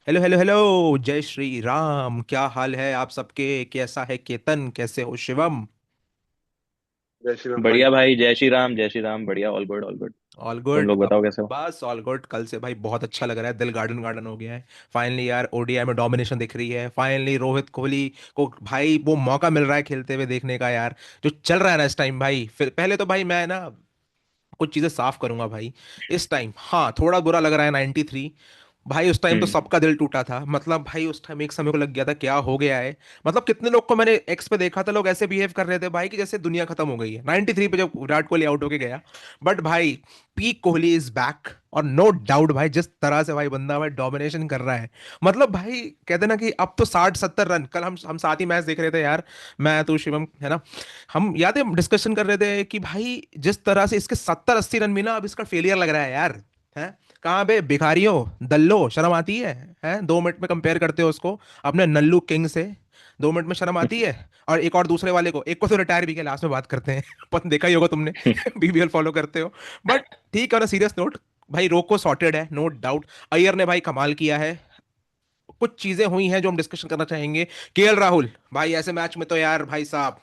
Hello hello hello. जय श्री राम। क्या हाल है आप सबके? कैसा है केतन? कैसे हो शिवम? जय श्री राम भाई। बढ़िया भाई, जय श्री राम जय श्री राम। बढ़िया, all good all good. All तुम गुड। लोग अब बताओ कैसे हो। बस ऑल गुड। कल से भाई बहुत अच्छा लग रहा है, दिल गार्डन गार्डन हो गया है। फाइनली यार ओडीआई में डोमिनेशन दिख रही है। फाइनली रोहित कोहली को भाई वो मौका मिल रहा है खेलते हुए देखने का यार। जो चल रहा है ना इस टाइम भाई, फिर पहले तो भाई मैं ना कुछ चीजें साफ करूंगा भाई। इस टाइम हाँ थोड़ा बुरा लग रहा है 93। भाई उस टाइम तो हम्म। सबका दिल टूटा था। मतलब भाई उस टाइम एक समय को लग गया था क्या हो गया है। मतलब कितने लोग को मैंने एक्स पे देखा था, लोग ऐसे बिहेव कर रहे थे भाई कि जैसे दुनिया खत्म हो गई है 93 पे जब विराट कोहली आउट होके गया। बट भाई पीक कोहली इज बैक। और नो डाउट भाई जिस तरह से भाई बंदा भाई डोमिनेशन कर रहा है। मतलब भाई कहते ना कि अब तो 60-70 रन। कल हम साथ ही मैच देख रहे थे यार, मैं तो शिवम है ना। हम याद है डिस्कशन कर रहे थे कि भाई जिस तरह से इसके 70-80 रन मिला, अब इसका फेलियर लग रहा है यार। है कहाँ पे भिखारियों दल्लो, शर्म आती है? 2 मिनट में कंपेयर करते हो उसको अपने नल्लू किंग से। 2 मिनट में शर्म आती है? और एक और दूसरे वाले को, एक को तो रिटायर भी किया, लास्ट में बात करते हैं पर देखा ही होगा तुमने बीबीएल फॉलो करते हो। बट ठीक है ना, सीरियस नोट। भाई रोको सॉर्टेड है, नो डाउट। अय्यर ने भाई कमाल किया है। कुछ चीजें हुई हैं जो हम डिस्कशन करना चाहेंगे। केएल राहुल भाई ऐसे मैच में तो यार भाई साहब,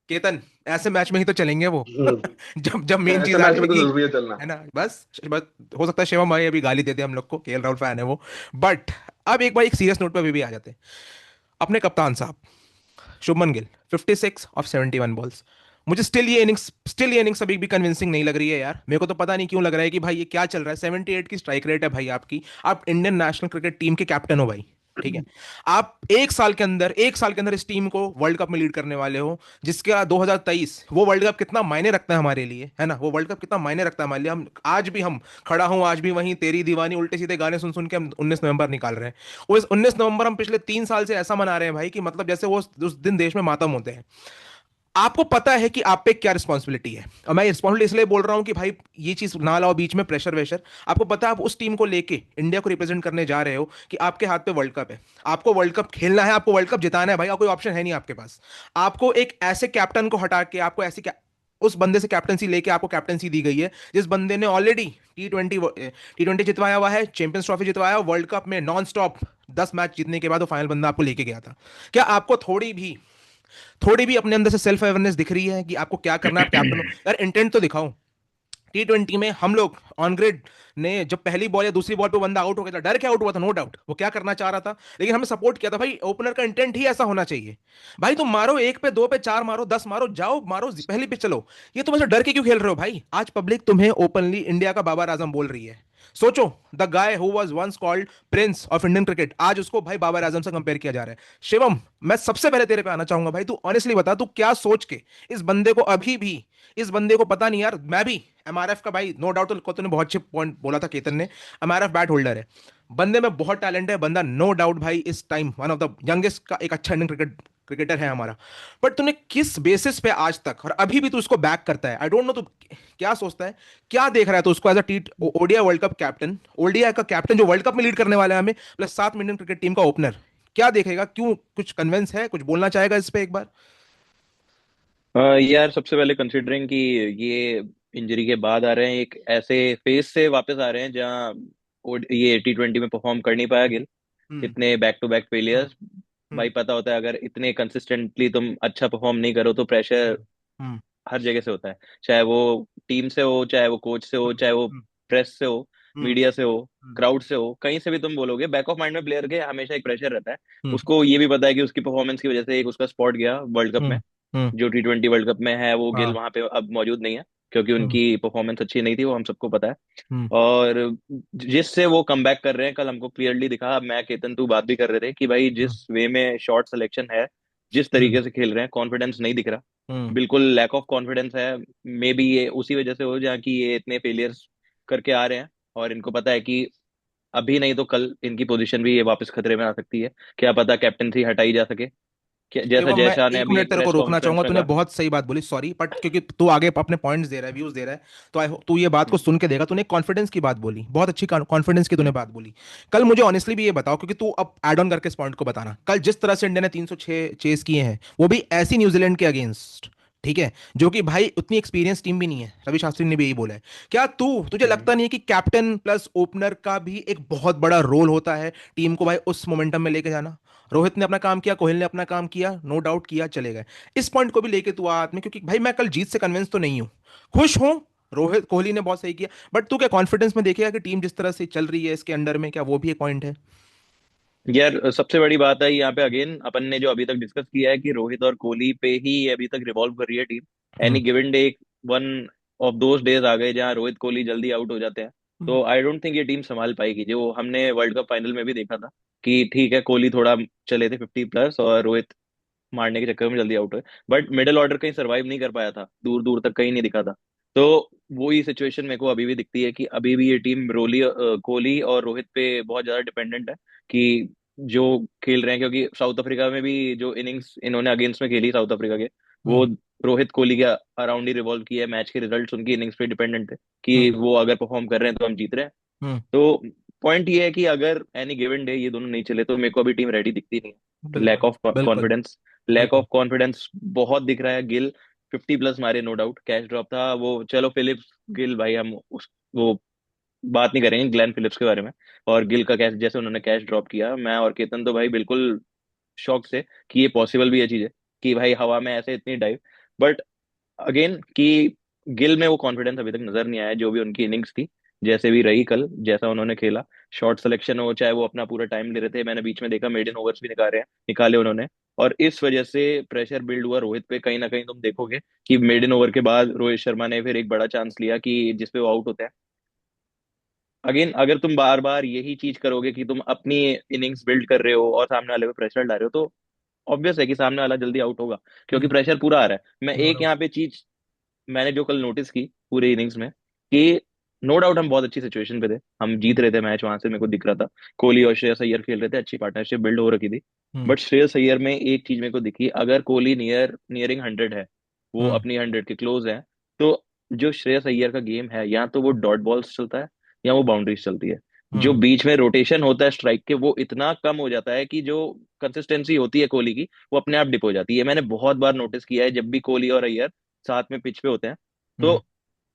केतन, ऐसे मैच में ही तो चलेंगे वो जब जब मेन ऐसे चीज आ मैच में तो जाएगी। जरूरी है चलना। है ना? बस हो सकता है शिवम भाई अभी गाली देते हैं हम लोग को, केएल राहुल फैन है वो। बट अब एक बार एक सीरियस नोट पे भी आ जाते हैं। अपने कप्तान साहब शुभमन गिल, 56 ऑफ 71 बॉल्स। मुझे स्टिल ये इनिंग्स अभी भी कन्विंसिंग नहीं लग रही है यार। मेरे को तो पता नहीं क्यों लग रहा है कि भाई ये क्या चल रहा है। 78 की स्ट्राइक रेट है भाई आपकी। आप इंडियन नेशनल क्रिकेट टीम के कैप्टन हो भाई। ठीक है। आप एक साल के अंदर इस टीम को वर्ल्ड कप में लीड करने वाले हो। जिसका 2023 वो वर्ल्ड कप कितना मायने रखता है हमारे लिए, है ना? वो वर्ल्ड कप कितना मायने रखता है हमारे लिए। हम खड़ा हूं आज भी वहीं, तेरी दीवानी उल्टे सीधे गाने सुन सुन के हम 19 नवंबर निकाल रहे हैं। वो इस 19 नवंबर हम पिछले 3 साल से ऐसा मना रहे हैं भाई कि मतलब जैसे वो उस दिन देश में मातम होते हैं। आपको पता है कि आप पे क्या रिस्पॉन्सिबिलिटी है। और मैं रिस्पॉन्सिबिलिटी इसलिए बोल रहा हूं कि भाई ये चीज ना लाओ बीच में प्रेशर वेशर। आपको पता है आप उस टीम को लेके इंडिया को रिप्रेजेंट करने जा रहे हो कि आपके हाथ पे वर्ल्ड कप है। आपको वर्ल्ड कप खेलना है, आपको वर्ल्ड कप जिताना है भाई, और कोई ऑप्शन है नहीं आपके पास। आपको एक ऐसे कैप्टन को हटा के आपको उस बंदे से कैप्टनसी लेके आपको कैप्टनसी दी गई है जिस बंदे ने ऑलरेडी टी ट्वेंटी जितवाया हुआ है, चैंपियंस ट्रॉफी जितवाया, वर्ल्ड कप में नॉन स्टॉप 10 मैच जीतने के बाद वो फाइनल बंदा आपको लेके गया था। क्या आपको थोड़ी भी अपने अंदर से सेल्फ अवेयरनेस दिख रही है कि आपको क्या करना है? आप कैप्टन हो यार, इंटेंट तो दिखाओ। टी ट्वेंटी में हम लोग ऑन ग्रिड ने जब पहली बॉल या दूसरी बॉल पे बंदा आउट हो गया था, डर के आउट हुआ था नो डाउट, वो क्या करना चाह रहा था। लेकिन हमने सपोर्ट किया था भाई, ओपनर का इंटेंट ही ऐसा होना चाहिए। भाई तुम मारो, एक पे, दो पे, चार मारो, 10 मारो, जाओ मारो, पहली पे चलो। ये तुम ऐसे डर के क्यों खेल रहे हो भाई? आज पब्लिक तुम्हें ओपनली इंडिया का बाबर आजम बोल रही है। सोचो, the guy who was once called prince of Indian cricket, आज उसको भाई बाबर आजम से कंपेयर किया जा रहा है। शिवम, मैं सबसे पहले तेरे पे आना चाहूंगा भाई, तू ऑनेस्टली बता तू क्या सोच के इस बंदे को अभी भी, इस बंदे को पता नहीं यार। मैं भी एमआरएफ का भाई नो डाउट, तो तूने बहुत अच्छे पॉइंट बोला था केतन ने। एमआरएफ बैट होल्डर है, बंदे में बहुत टैलेंट है बंदा, नो डाउट भाई। इस time one of the youngest का एक अच्छा इंडियन क्रिकेटर है हमारा। बट तूने किस बेसिस पे आज तक और अभी भी तू उसको बैक करता है? आई डोंट नो तू क्या सोचता है, क्या देख रहा है तू उसको as a T ODI world cup captain, ODI का कैप्टन जो वर्ल्ड कप में लीड करने वाला है हमें, प्लस साथ में इंडियन क्रिकेट टीम का ओपनर। क्या देखेगा? क्यों? कुछ कन्विंस है? कुछ बोलना चाहेगा इस पे एक बार? यार, सबसे पहले कंसिडरिंग कि ये इंजरी के बाद आ रहे हैं, एक ऐसे फेज से वापस आ रहे हैं जहां ये T20 में परफॉर्म कर नहीं पाया गिल। हम्म। इतने back to back hmm. Failures. Hmm. भाई पता होता है, अगर इतने कंसिस्टेंटली तुम अच्छा परफॉर्म नहीं करो तो प्रेशर हम्म। हर जगह से होता है। चाहे वो टीम से हो, चाहे वो कोच से हो, हम्म। चाहे वो हम्म। प्रेस से हो, हम्म। मीडिया से हो, हम्म। क्राउड से हो, कहीं से भी तुम बोलोगे, बैक ऑफ माइंड में प्लेयर के हमेशा एक प्रेशर रहता है। हम्म। उसको ये भी पता है कि उसकी परफॉर्मेंस की वजह से एक उसका स्पॉट गया वर्ल्ड कप में। हम्म। हम्म। जो T20 वर्ल्ड कप में है, वो गिल हाँ। वहां पे अब मौजूद नहीं है क्योंकि हम्म। उनकी परफॉर्मेंस अच्छी नहीं थी, वो हम सबको पता है। हम्म। और जिससे वो कम बैक कर रहे हैं, कल हमको क्लियरली दिखा। मैं केतन तू बात भी कर रहे थे कि भाई हम्म। जिस वे में शॉट सिलेक्शन है, जिस हम्म। तरीके से खेल रहे हैं, कॉन्फिडेंस नहीं दिख रहा। हम्म। बिल्कुल लैक ऑफ कॉन्फिडेंस है। मे बी ये उसी वजह से हो जहाँ की ये इतने फेलियर्स करके आ रहे हैं। और इनको पता है कि अभी नहीं तो कल इनकी पोजीशन भी ये वापस खतरे में आ सकती है। क्या पता कैप्टनसी हटाई जा सके। जैसा शिवम, जय मैं शाह ने एक अभी मिनट एक तेरे को प्रेस रोकना कॉन्फ्रेंस चाहूंगा। में तूने कहा। बहुत सही बात बोली, सॉरी, बट क्योंकि तू आगे अपने पॉइंट्स दे रहा है, व्यूज दे रहा है, तो तू ये बात को सुन के देगा। तूने कॉन्फिडेंस की बात बोली, बहुत अच्छी कॉन्फिडेंस की तूने बात बोली। कल मुझे ऑनेस्टली भी ये बताओ, क्योंकि तू अब एड ऑन करके इस पॉइंट को बताना, कल जिस तरह से इंडिया ने 306 चेस किए हैं, वो भी ऐसी न्यूजीलैंड के अगेंस्ट, ठीक है, जो कि भाई उतनी एक्सपीरियंस टीम भी नहीं है, रवि शास्त्री ने भी यही बोला है। क्या तुझे हम्म। लगता नहीं है कि कैप्टन प्लस ओपनर का भी एक बहुत बड़ा रोल होता है टीम को भाई उस मोमेंटम में लेके जाना? रोहित ने अपना काम किया, कोहली ने अपना काम किया, नो डाउट किया, चले गए। इस पॉइंट को भी लेके तू आ हाथ में, क्योंकि भाई मैं कल जीत से कन्विंस तो नहीं हूँ, खुश हूँ, रोहित कोहली ने बहुत सही किया, बट तू क्या कॉन्फिडेंस में देखेगा कि टीम जिस तरह से चल रही है इसके अंडर में, क्या वो भी एक पॉइंट है? यार सबसे बड़ी बात है यहाँ पे, अगेन अपन ने जो अभी तक डिस्कस किया है कि रोहित और कोहली पे ही अभी तक रिवॉल्व कर रही है team. Hmm. Any given day one of those days आ गए जहाँ रोहित कोहली जल्दी आउट हो जाते हैं, हम्म। तो आई डोंट थिंक ये टीम संभाल पाएगी। जो हमने वर्ल्ड कप फाइनल में भी देखा था कि ठीक है कोहली थोड़ा चले थे 50 प्लस और रोहित मारने के चक्कर में जल्दी आउट हुए, बट मिडिल ऑर्डर कहीं सरवाइव नहीं कर पाया था, दूर दूर तक कहीं नहीं दिखा था। तो वही सिचुएशन मेरे को अभी भी दिखती है कि अभी भी ये टीम कोहली और रोहित पे बहुत ज्यादा डिपेंडेंट है कि जो खेल रहे हैं, क्योंकि साउथ अफ्रीका में भी जो इनिंग्स इन्होंने अगेंस्ट में खेली साउथ अफ्रीका के, वो हम्म। रोहित कोहली के अराउंड ही रिवॉल्व किया है। मैच के रिजल्ट्स उनकी इनिंग्स पे डिपेंडेंट थे कि हम्म। वो अगर परफॉर्म कर रहे हैं तो हम जीत रहे हैं। हम्म। तो पॉइंट ये है कि अगर एनी गिवन डे ये दोनों नहीं चले तो मेरे को अभी टीम रेडी दिखती नहीं है। लैक बिल्कुल ऑफ बिल्कुल कॉन्फिडेंस, लैक बिल्कुल। ऑफ कॉन्फिडेंस बहुत दिख रहा है। गिल 50 प्लस मारे, नो डाउट, कैच ड्रॉप था वो, चलो फिलिप्स गिल भाई हम उस वो बात नहीं करेंगे ग्लेन फिलिप्स के बारे में। और गिल का कैच, जैसे उन्होंने कैच ड्रॉप किया, मैं और केतन तो भाई बिल्कुल शौक से कि ये पॉसिबल भी है चीजें कि भाई हवा में ऐसे इतनी डाइव। बट अगेन कि गिल में वो कॉन्फिडेंस अभी तक नजर नहीं आया, जो भी उनकी इनिंग्स थी, जैसे भी रही कल, जैसा उन्होंने खेला, शॉट सिलेक्शन हो चाहे वो अपना पूरा टाइम ले रहे थे, मैंने बीच में देखा मेडन ओवर्स भी निकाले उन्होंने। और इस वजह से प्रेशर बिल्ड हुआ रोहित पे, कहीं ना कहीं तुम देखोगे कि मेडन ओवर के बाद रोहित शर्मा ने फिर एक बड़ा चांस लिया कि जिसपे वो आउट होता है। अगेन अगर तुम बार बार यही चीज करोगे कि तुम अपनी इनिंग्स बिल्ड कर रहे हो और सामने वाले पे प्रेशर डाल रहे हो, तो ऑब्वियस है कि सामने वाला जल्दी आउट होगा, क्योंकि प्रेशर पूरा आ रहा है। मैं नो एक डाउट। यहाँ पे चीज मैंने जो कल नोटिस की पूरे इनिंग्स में, कि नो डाउट हम बहुत अच्छी सिचुएशन पे थे, हम जीत रहे थे मैच, वहां से मेरे को दिख रहा था। कोहली और श्रेयस अय्यर खेल रहे थे, अच्छी पार्टनरशिप बिल्ड हो रखी थी। हम्म। बट श्रेयस अय्यर में एक चीज मेरे को दिखी, अगर कोहली नियरिंग 100 है, वो हम्म। अपनी 100 के क्लोज है, तो जो श्रेयस अय्यर का गेम है, या तो वो डॉट बॉल्स चलता है या वो बाउंड्रीज चलती है। जो हम्म। बीच में रोटेशन होता है स्ट्राइक के, वो इतना कम हो जाता है कि जो कंसिस्टेंसी होती है कोहली की, वो अपने आप डिप हो जाती है। मैंने बहुत बार नोटिस किया है जब भी कोहली और अय्यर साथ में पिच पे होते हैं। हम्म। तो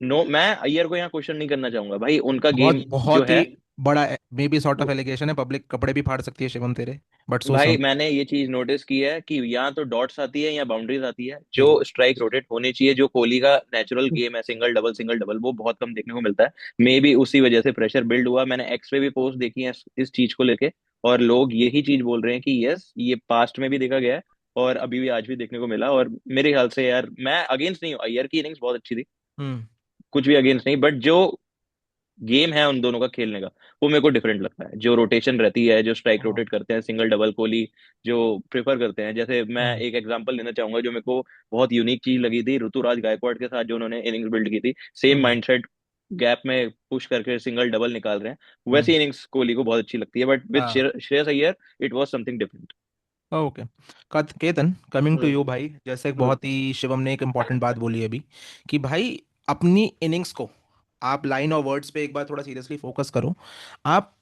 नो, मैं अय्यर को यहाँ क्वेश्चन नहीं करना चाहूंगा भाई, उनका बहुत गेम जो बहुत ही है बड़ा मे बी सॉर्ट ऑफ वो, एलिगेशन है, पब्लिक कपड़े भी फाड़ सकती है शिवम तेरे, बट सो भाई सम। मैंने ये चीज नोटिस की है कि या तो डॉट्स आती है या बाउंड्रीज आती है, जो ठीक। स्ट्राइक रोटेट होनी चाहिए, जो कोहली का नेचुरल गेम है, सिंगल डबल, वो बहुत कम देखने को मिलता है। मे बी उसी वजह से प्रेशर बिल्ड हुआ। मैंने एक्स पे भी पोस्ट देखी है इस चीज को लेके, और लोग यही चीज बोल रहे हैं कि यस, ये पास्ट में भी देखा गया है और अभी भी आज भी देखने को मिला। और मेरे ख्याल से यार, मैं अगेंस्ट नहीं हूँ, अय्यर की इनिंग्स बहुत अच्छी थी, हम्म। कुछ भी अगेंस्ट नहीं, बट जो गेम है उन दोनों का खेलने का, वो मेरे को डिफरेंट लगता है। जो रोटेशन रहती है, जो स्ट्राइक हाँ। रोटेट करते हैं, सिंगल डबल, कोहली जो प्रेफर करते हैं। जैसे मैं हम्म। एक एग्जांपल लेना चाहूंगा जो मेरे को बहुत यूनिक चीज लगी थी, ऋतुराज गायकवाड़ के साथ जो उन्होंने इनिंग्स बिल्ड की थी, सेम हम्म। माइंडसेट, गैप में पुश करके सिंगल डबल निकाल रहे हैं, हम्म। वैसी इनिंग्स कोहली को बहुत अच्छी लगती है। बट विद हाँ। Shreyas Iyer it was something different. Okay. Ketan, coming to hmm. You भाई, जैसे एक हम्म। बहुत ही शिवम ने एक इंपॉर्टेंट बात बोली अभी, कि भाई अपनी इनिंग्स को आप लाइन और वर्ड्स पे एक बार थोड़ा सीरियसली फोकस करो। आप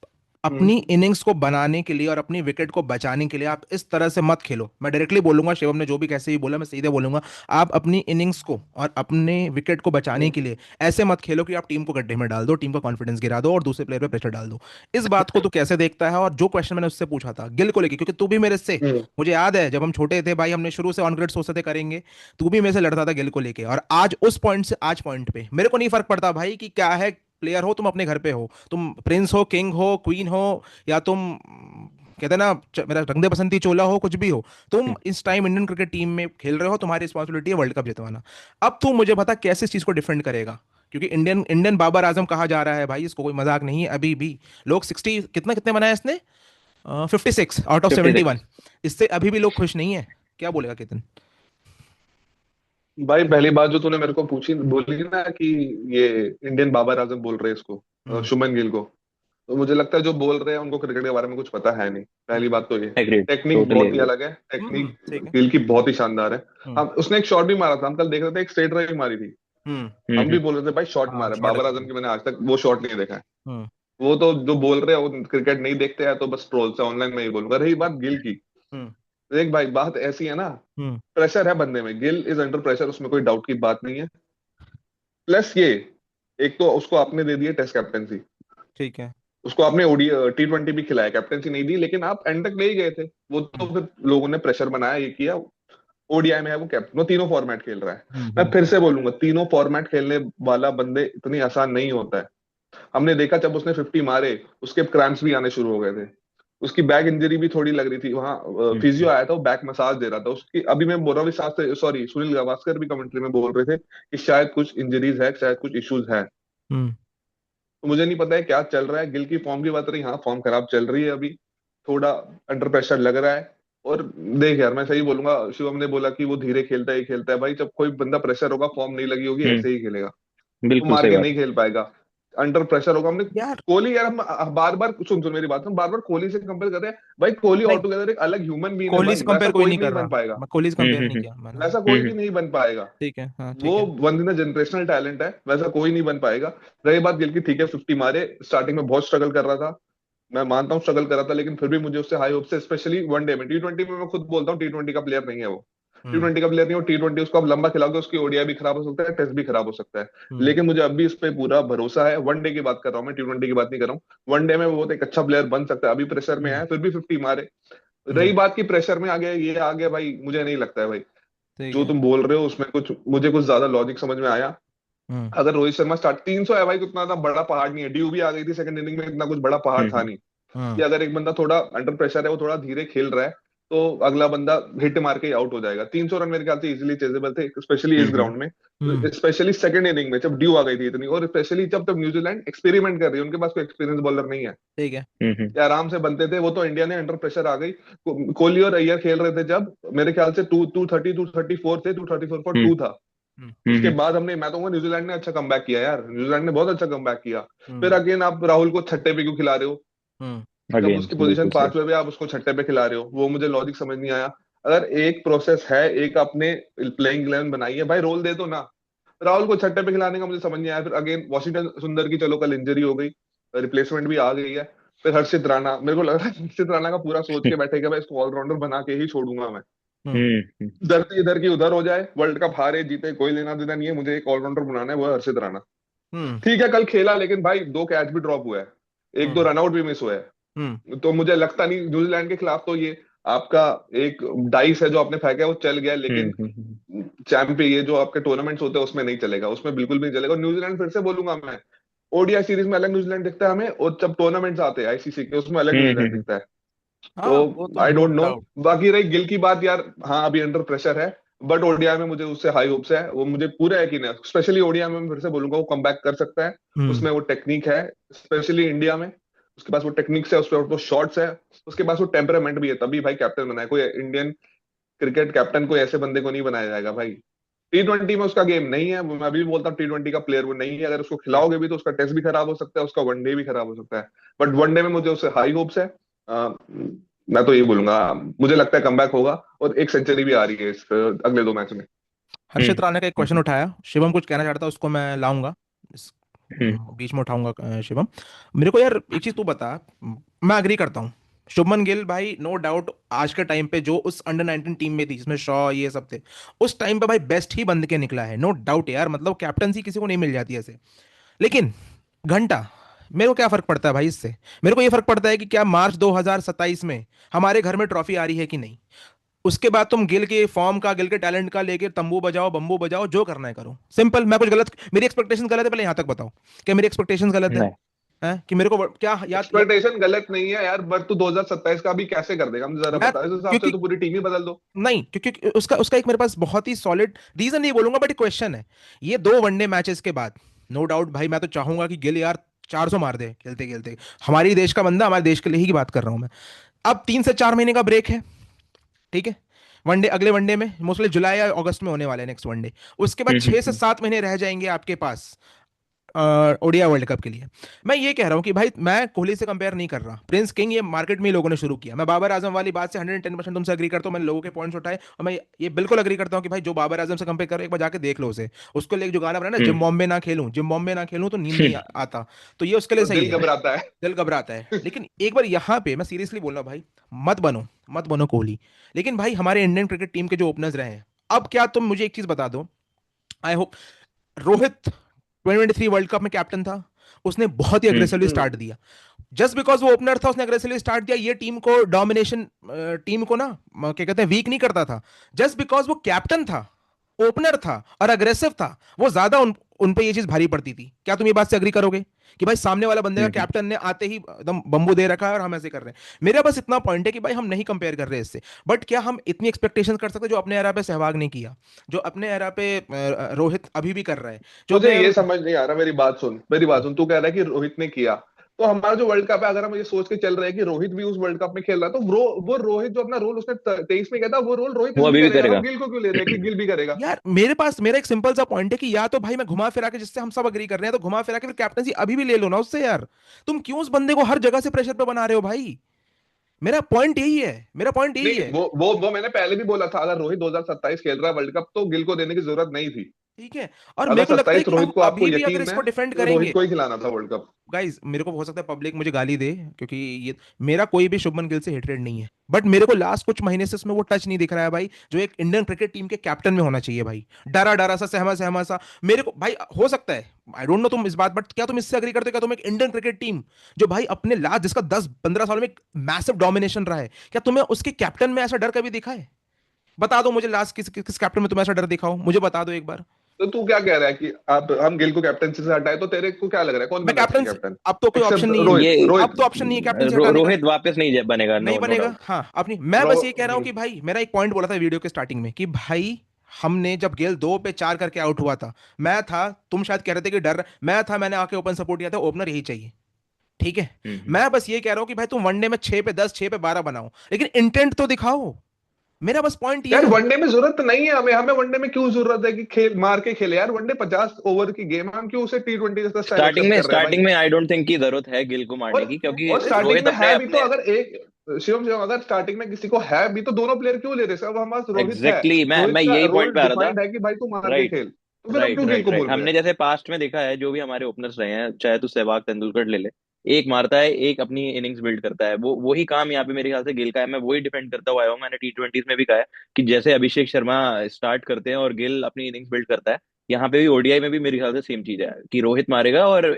हम्म। अपनी इनिंग्स को बनाने के लिए और अपनी विकेट को बचाने के लिए आप इस तरह से मत खेलो। मैं डायरेक्टली बोलूंगा, शिवम ने जो भी कैसे भी बोला मैं सीधे बोलूंगा, आप अपनी इनिंग्स को और अपने विकेट को बचाने हम्म। के लिए ऐसे मत खेलो कि आप टीम को गड्ढे में डाल दो, टीम का कॉन्फिडेंस गिरा दो और दूसरे प्लेयर पे प्रेशर डाल दो। इस बात को तू कैसे देखता है? और जो क्वेश्चन मैंने उससे पूछा था गिल को लेके, क्योंकि तू भी मेरे से, हम्म। मुझे याद है जब हम छोटे थे भाई, हमने शुरू से ऑन ग्रिड सोचते थे करेंगे, तू भी मेरे से लड़ता था गिल को लेके, और आज उस पॉइंट से आज पॉइंट पे मेरे को नहीं फर्क पड़ता भाई कि क्या है, प्लेयर हो तुम, अपने घर पे हो तुम, प्रिंस हो, किंग हो, क्वीन हो, या तुम कहते हैं ना मेरा रंग दे बसंती चोला हो, कुछ भी हो, तुम इस टाइम इंडियन क्रिकेट टीम में खेल रहे हो, तुम्हारी रिस्पॉन्सिबिलिटी है वर्ल्ड कप जितवाना। अब तू मुझे बता कैसे इस चीज को डिफेंड करेगा? क्योंकि इंडियन इंडियन बाबर आजम कहा जा रहा है भाई, इसको कोई मजाक नहीं है अभी भी। लोग 60 कितना कितने बनाया इसने, 56 आउट ऑफ 71, 56। इससे अभी भी लोग खुश नहीं है। क्या बोलेगा केतन? भाई पहली बात जो तूने मेरे को पूछी बोली ना कि ये इंडियन बाबर आजम बोल रहे हैं इसको, हम्म। शुभमन गिल को, तो मुझे लगता है जो बोल रहे हैं उनको क्रिकेट के बारे में कुछ पता है नहीं। पहली हम्म। बात तो ये एग्रीड, टेक्निक टोटली बहुत ही एग्रीड। अलग है, टेक्निक ठीक है। गिल की बहुत ही शानदार है। हम्म। हम उसने एक शॉट भी मारा था, हम कल देख रहे थे, एक स्ट्रेट ड्राइव मारी थी, हम्म। हम भी हम्म। बोल रहे थे भाई शॉट हाँ मारा है। शॉट बाबर अच्छा आजम था। की मैंने आज तक वो शॉट नहीं देखा है। हम्म। वो तो जो बोल रहे हैं वो क्रिकेट नहीं देखते हैं, तो बस ट्रोल्स है ऑनलाइन, में ही बोलूंगा। रही बात गिल की, हम्म। देख भाई बात ऐसी है ना, हम्म। प्रेशर है बंदे में, गिल इज अंडर प्रेशर, उसमें कोई डाउट की बात नहीं है। प्लस ये, एक तो उसको आपने दे दिया टेस्ट कैप्टेंसी, ठीक है। उसको आपने ओडी T20 भी खिलाया, कैप्टेंसी नहीं दी, लेकिन आप एंड तक ले ही गए थे। वो तो हम्म फिर लोगों ने प्रेशर बनाया, ये किया। ओडीआई में है वो कैप्टन, वो तीनों फॉर्मेट खेल रहा है। मैं हम्म। फिर से बोलूंगा, तीनों फॉर्मेट खेलने वाला बंदे इतनी आसान नहीं होता है। हमने देखा जब उसने 50 मारे, उसके क्रैम्प्स भी आने शुरू हो गए थे। उसकी बैक इंजरी भी थोड़ी लग रही थी वहां, फिजियो हम्म आया था, वो बैक मसाज दे रहा था उसकी। अभी मैं बोल रहा हूँ साथ, सॉरी, सुनील गावस्कर भी कमेंट्री में बोल रहे थे कि शायद कुछ इंजरीज है, शायद कुछ इश्यूज है। हम्म। तो मुझे नहीं पता है क्या चल रहा है। गिल की फॉर्म की बात रही, हाँ फॉर्म खराब चल रही है अभी, थोड़ा अंडर प्रेशर लग रहा है। और देख यार, मैं सही बोलूंगा, शिवम ने बोला कि वो धीरे खेलता है, ही खेलता है भाई। जब कोई बंदा प्रेशर होगा, फॉर्म नहीं लगी होगी, हम्म, ऐसे ही खेलेगा, वो बिल्कुल मार सही के बात नहीं खेल पाएगा। अंडर प्रेशर होगा। हमने यार कोहली, यार हम बार बार, सुन सुन मेरी बात, हम बार बार कोहली से कंपेयर कर रहे हैं भाई। कोहली नहीं, ऑल टुगेदर एक अलग ह्यूमन बीइंग है कोहली भाई, से वैसा कंपेयर कोई कोई नहीं नहीं कर बन रहा, पाएगा। मैं कोहली से कंपेयर नहीं हम्म किया मैंने। वैसा कोई भी हम्म नहीं बन पाएगा। ठीक है, हाँ वो ठीक है। वंदना जनरेशनल टैलेंट है, वैसा कोई नहीं बन पाएगा। रही बात गिल की, ठीक है 50 मारे, स्टार्टिंग में बहुत स्ट्रगल कर रहा था, मैं मानता हूँ स्ट्रगल कर रहा था, लेकिन फिर भी मुझे उससे हाई होप से, स्पेशली वनडे में। T20 में मैं खुद बोलता हूँ T20 का प्लेयर नहीं है वो, टी हम्म ट्वेंटी का प्लेयर नहीं हो। T20 उसको आप लंबा खिलाओगे, उसकी ओडीआई भी खराब हो सकता है, टेस्ट भी खराब हो सकता है। हम्म लेकिन मुझे अभी इस पे पूरा भरोसा है। वनडे की बात कर रहा हूँ मैं, T20 की बात नहीं कर रहा हूँ। वनडे में वो बहुत एक अच्छा प्लेयर बन सकता है। अभी प्रेशर में हम्म है, फिर भी 50 मारे। रही हम्म। बात की प्रेशर में आ गया, ये आ गया भाई, मुझे नहीं लगता है भाई। ठीक जो है। तुम बोल रहे हो उसमें कुछ, मुझे कुछ ज्यादा लॉजिक समझ में आया। हम्म अगर रोहित शर्मा स्टार्ट, 300 है भाई, तो उतना बड़ा पहाड़ नहीं है। ड्यू भी आ गई थी सेकंड इनिंग में, इतना कुछ बड़ा पहाड़ था हम्म नहीं। कि हम्म अगर एक बंदा थोड़ा अंडर प्रेशर है, वो थोड़ा धीरे खेल रहा है, तो अगला बंदा हिट मार के आउट हो जाएगा। 300 रन मेरे ख्याल से इजीली चेजेबल थे, स्पेशली इस हम्म ग्राउंड में। हम्म स्पेशली सेकंड इनिंग में जब ड्यू आ गई थी इतनी, और स्पेशली जब तब न्यूजीलैंड एक्सपेरिमेंट कर रही है, उनके पास कोई एक्सपीरियंस बॉलर नहीं है, ठीक है। हम्म ये आराम से बनते थे। वो तो इंडिया ने अंडर प्रेशर आ गई। कोहली और अय्यर खेल रहे थे जब, मेरे ख्याल से 230 234 थे, 234 फॉर हम्म 2 था। हम्म उसके हम्म बाद हमने, मैं तो कहूंगा न्यूजीलैंड ने अच्छा कमबैक किया यार, न्यूजीलैंड ने बहुत अच्छा कमबैक किया। फिर हम्म अगेन आप राहुल को छठे पे क्यों खिला रहे हो? हम्म जब अगेन उसकी पोजीशन बिल्कुल सही। 5वें पे, आप उसको छठे पे खिला रहे हो, वो मुझे लॉजिक समझ नहीं आया। अगर एक प्रोसेस है, एक आपने प्लेइंग 11 बनाई है भाई, रोल दे दो ना। राहुल को छठे पे खिलाने का मुझे समझ नहीं आया। फिर अगेन वॉशिंगटन सुंदर की, चलो कल इंजरी हो गई, रिप्लेसमेंट भी आ गई है। फिर हर्षित राणा, मेरे को लग रहा है हर्षित राणा का पूरा सोच के बैठे कि भाई इसको ऑलराउंडर बना के ही छोड़ूंगा मैं। हम्म हम्म धरती इधर की उधर हो जाए, वर्ल्ड कप हारे जीते कोई लेना देना नहीं है, मुझे एक ऑलराउंडर बनाना है, वो है हर्षित राणा। हम्म ठीक है कल खेला, लेकिन भाई 2 कैच भी ड्रॉप हुआ है, एक दो हम्म रनआउट भी मिस हुआ हम्म है। तो मुझे लगता नहीं न्यूजीलैंड के खिलाफ तो ये आपका एक डाइस है जो आपने फेंका है, वो चल गया। लेकिन हम्म। चैंप, ये जो आपके टूर्नामेंट्स होते हैं उसमें नहीं चलेगा, उसमें बिल्कुल भी नहीं चलेगा। और न्यूजीलैंड, फिर से बोलूंगा मैं, ओडीआई सीरीज में अलग न्यूजीलैंड दिखता है हमें, और जब टूर्नामेंट्स आते हैं आईसीसी के, उसमें अलग न्यूजीलैंड हम्म। दिखता है। हाँ वो तो तो I know don't know. Doubt. बाकी रही गिल की बात यार, हाँ अभी अंडर प्रेशर है, बट ओडीआई में मुझे उससे हाई होप्स है। वो मुझे पूरा यकीन है, स्पेशली ओडीआई में मैं फिर से बोलूंगा वो कम कर सकता है। हम्म उसमें वो टेक्निक है, स्पेशली इंडिया में। उसके पास वो टेक्निक्स है, उसके पास वो शॉट्स है, उसके पास वो टेम्परामेंट भी है, तभी भाई कैप्टन बनाया। कोई इंडियन क्रिकेट कैप्टन कोई ऐसे बंदे को नहीं बनाया जाएगा भाई। T20 में उसका गेम नहीं है, मैं अभी भी बोलता हूँ T20 का प्लेयर वो नहीं है। अगर उसको खिलाओगे भी तो उसका टेस्ट भी खराब हो सकता है, उसका वनडे भी खराब हो सकता है। बट वनडे में मुझे उससे हाई होप्स है। मैं तो ये बोलूंगा, मुझे लगता है कमबैक होगा, और एक सेंचुरी भी आ रही है इस अगले 2 मैच में। हर्षित राणा का एक क्वेश्चन हम्म उठाया, शिवम कुछ कहना चाहता है, उसको मैं लाऊंगा इस हम्म बीच में उठाऊंगा। शिवम, मेरे को यार एक चीज तू बता। मैं अग्री करता हूँ, शुभमन गिल भाई नो डाउट आज के टाइम पे जो उस अंडर 19 टीम में थी जिसमें शॉ ये सब थे, उस टाइम पे भाई बेस्ट ही बंद के निकला है, नो डाउट यार। मतलब कैप्टनसी किसी को नहीं मिल जाती ऐसे। लेकिन घंटा, मेरे को क्या फर्क पड़ता है भाई इससे? मेरे को ये फर्क पड़ता है कि क्या मार्च 2027 में हमारे घर में ट्रॉफी आ रही है कि नहीं। उसके बाद तुम गिल के फॉर्म का, गिल के टैलेंट का लेके तंबू बजाओ, बम्बू बजाओ, जो करना है करो। सिंपल। मैं कुछ गलत, मेरी एक्सपेक्टेशन गलत है, पहले यहां तक बताओ क्या मेरी एक्सपेक्टेशन गलत है? नहीं हैं? कि मेरे को क्या एक्सपेक्टेशन गलत नहीं है यार, बट तू 2027 का भी कैसे कर देगा, मुझे जरा मैं बता। इस हिसाब से क्योंकि तो पूरी टीम ही बदल दो। नहीं, क्योंकि उसका उसका एक मेरे पास बहुत ही सॉलिड रीजन नहीं बोलूंगा, बट एक क्वेश्चन है। ये 2 वनडे मैचेस के बाद नो डाउट भाई मैं तो चाहूंगा कि गिल यार 400 मार दे खेलते खेलते। हमारी देश का बंदा, हमारे देश के लिए ही बात कर रहा हूं मैं। अब 3 से 4 महीने का ब्रेक है, ठीक है। वनडे, अगले वनडे में मोस्टली जुलाई या अगस्त में होने वाले हैं नेक्स्ट वनडे। उसके बाद छह से हम्म। सात महीने रह जाएंगे आपके पास ओडिया वर्ल्ड कप के लिए। मैं ये कह रहा हूँ कि भाई मैं कोहली से कंपेयर नहीं कर रहा, प्रिंस किंग ये मार्केट में ही लोगों ने शुरू किया। मैं बाबर आजम वाली बात से 110% तुमसे अग्री करता हूँ, मैंने लोगों के पॉइंट्स उठाए और मैं ये बिल्कुल अग्री करता हूँ कि भाई जो बाबर आजम से कंपेयर करो एक बार जाके देख लो उसे। उसको लिए जो गाना बना ना, जिम हम्म। बॉम्बे ना खेलूं, जिम बॉम्बे ना खेलूं तो नींद नहीं आता, तो ये उसके लिए तो सही दिल है। घबराता है। दिल घबराता है। लेकिन एक बार यहाँ पे मैं सीरियसली बोल रहा हूँ भाई, मत बनो, मत बनो कोहली। लेकिन भाई हमारे इंडियन क्रिकेट टीम के जो ओपनर्स रहे हैं, अब क्या तुम मुझे एक चीज बता दो, I hope, Rohit 2023 world cup में कैप्टन था, उसने बहुत ही हम्म। अग्रेसिवली हम्म। स्टार्ट दिया। जस्ट बिकॉज वो ओपनर था उसने अग्रेसिवली स्टार्ट दिया, ये टीम को डोमिनेशन, टीम को ना क्या कहते हैं वीक नहीं करता था। जस्ट बिकॉज वो कैप्टन था, ओपनर था और अग्रेसिव था, वो ज्यादा उन पे ये चीज भारी पड़ती थी। क्या तुम ये बात से अग्री करोगे कि भाई सामने वाला बंदे का हम्म। कैप्टन ने आते ही एकदम बम्बू दे रखा है और हम ऐसे कर रहे हैं? मेरा बस इतना पॉइंट है कि भाई हम नहीं कंपेयर कर रहे इससे, बट क्या हम इतनी एक्सपेक्टेशन कर सकते हैं जो अपने एरा पे सहवाग नहीं किया, जो अपने एरा पे रोहित अभी भी कर रहा है, जो मुझे अपने ये समझ नहीं आ रहा, मेरी बात सुन, मेरी बात सुन। तू कह रहा है कि रोहित ने किया, तो हमारा जो वर्ल्ड कप है, अगर हम ये सोच के चल रहे हैं कि रोहित भी उस वर्ल्ड कप में खेल रहा है, तो वो रोहित जो अपना रोल उसने 23 में किया था, वो रोल रोहित वो इस भी अभी भी करेगा। हम करेगा। गिल को क्यों ले रहे हैं कि गिल भी करेगा? यार मेरे पास मेरा एक सिंपल सा पॉइंट है कि या तो भाई मैं घुमा फिरा के, जिससे हम सब अग्री कर रहे हैं, तो घुमा फिरा के फिर कैप्टनसी अभी भी ले लो ना उससे यार। तुम क्यों उस बंदे को हर जगह से प्रेशर पे बना रहे हो भाई? मेरा पॉइंट यही है, मेरा पॉइंट यही नहीं, है। वो मैंने पहले भी बोला था, अगर रोहित 2027 खेल रहा है वर्ल्ड कप, तो गिल को देने की जरूरत नहीं थी। ठीक है, और मेरे अगर को लगता है 27 कि रोहित हम को आपको अभी भी अगर यकीन है, इसको डिफेंड तो रोहित करेंगे, को ही खिलाना था वर्ल्ड कप। गाइज मेरे को हो सकता है पब्लिक मुझे गाली दे, क्योंकि ये मेरा कोई भी शुभमन गिल से हेटरेड नहीं है, बट मेरे को लास्ट कुछ महीने से उसमें वो टच नहीं दिख रहा है भाई, जो एक इंडियन क्रिकेट टीम के कैप्टन में होना चाहिए भाई। डरा डरा सा, सहमा सहमा सा मेरे को भाई हो सकता है। आई डोंट नो तुम इस बात, बट क्या तुम इससे अग्री करते हो? क्या तुम एक इंडियन क्रिकेट टीम जो भाई अपने लास्ट जिसका 10-15 साल में एक मैसिव डोमिनेशन रहा है, क्या तुम्हें उसके कैप्टन में ऐसा डर कभी दिखा है? बता दो मुझे, लास्ट किस कैप्टन में तुम्हें ऐसा डर दिखाओ, मुझे बता दो एक बार। तो तू क्या कह रहा है कि आप हम गिल को कैप्टनसी से हटाए? तो तेरे को क्या लग रहा है कौन मैं बनना चाहिए कैप्टन, कैप्टन? अब तो कोई ऑप्शन एक्सेप्ट नहीं है, ये रोहित, अब रोहित। तो ऑप्शन नहीं है कैप्टन से हटाने का। रोहित वापस नहीं बनेगा, नहीं नो नो बनेगा, डाउट। हाँ अपनी, मैं रो बस ये कह रहा हूँ कि हम्म। भाई मेरा एक पॉइंट बोला था वीडियो के स्टार्टिंग में कि भाई हमने जब गेल 2 पे 4 करके आउट हुआ था, मैं था, तुम शायद कह रहे थे कि डर, मैं था, मैंने आके ओपन सपोर्ट किया था, ओपनर यही चाहिए। ठीक है, हम्म। मैं बस ये कह रहा हूँ कि भाई तुम वनडे में 6 पे 10, 6 पे 12 बनाओ, लेकिन इंटेंट तो दिखाओ। मेरा बस पॉइंट ये यार है। वनडे में जरूरत नहीं है हमें, हमें वनडे में क्यों जरूरत है कि खेल मार के खेले? यार वनडे 50 ओवर की गेम है, हम क्यों उसे T20 जैसा स्टाइल एक्सेप्ट कर रहे हैं भाई? स्टार्टिंग में आई डोंट थिंक की जरूरत है गिल को और मारने की, क्योंकि और स्टार्टिंग रोहित में अपने है भी तो, अपने अगर एक शिवम शिवम अगर स्टार्टिंग में किसी को है भी तो दोनों प्लेयर क्यों ले रहे हैं? अब हमारे पास रोहित है, एग्जैक्टली मैं रोहित का यही पॉइंट रोल पे आ रहा था। डिफाइंड है कि भाई तू मार के राइट खेल, तो फिर हम राइट क्यों गिल राइट को राइट बोल रहे हमने हैं? जैसे पास्ट में देखा है, जो भी हमारे ओपनर्स रहे हैं, चाहे तू सहवाग तेंदुलकर ले ले, एक मारता है, एक अपनी इनिंग्स बिल्ड करता है। वो वही काम यहाँ पे मेरे ख्याल से गिल का है। मैं वही डिफेंड करता हुआ आया हूँ, मैंने T20s में भी कहा है कि जैसे अभिषेक शर्मा स्टार्ट करते हैं और गिल अपनी इनिंग्स बिल्ड करता है, यहाँ पे भी ओडीआई में भी मेरे ख्याल से सेम चीज है कि रोहित मारेगा और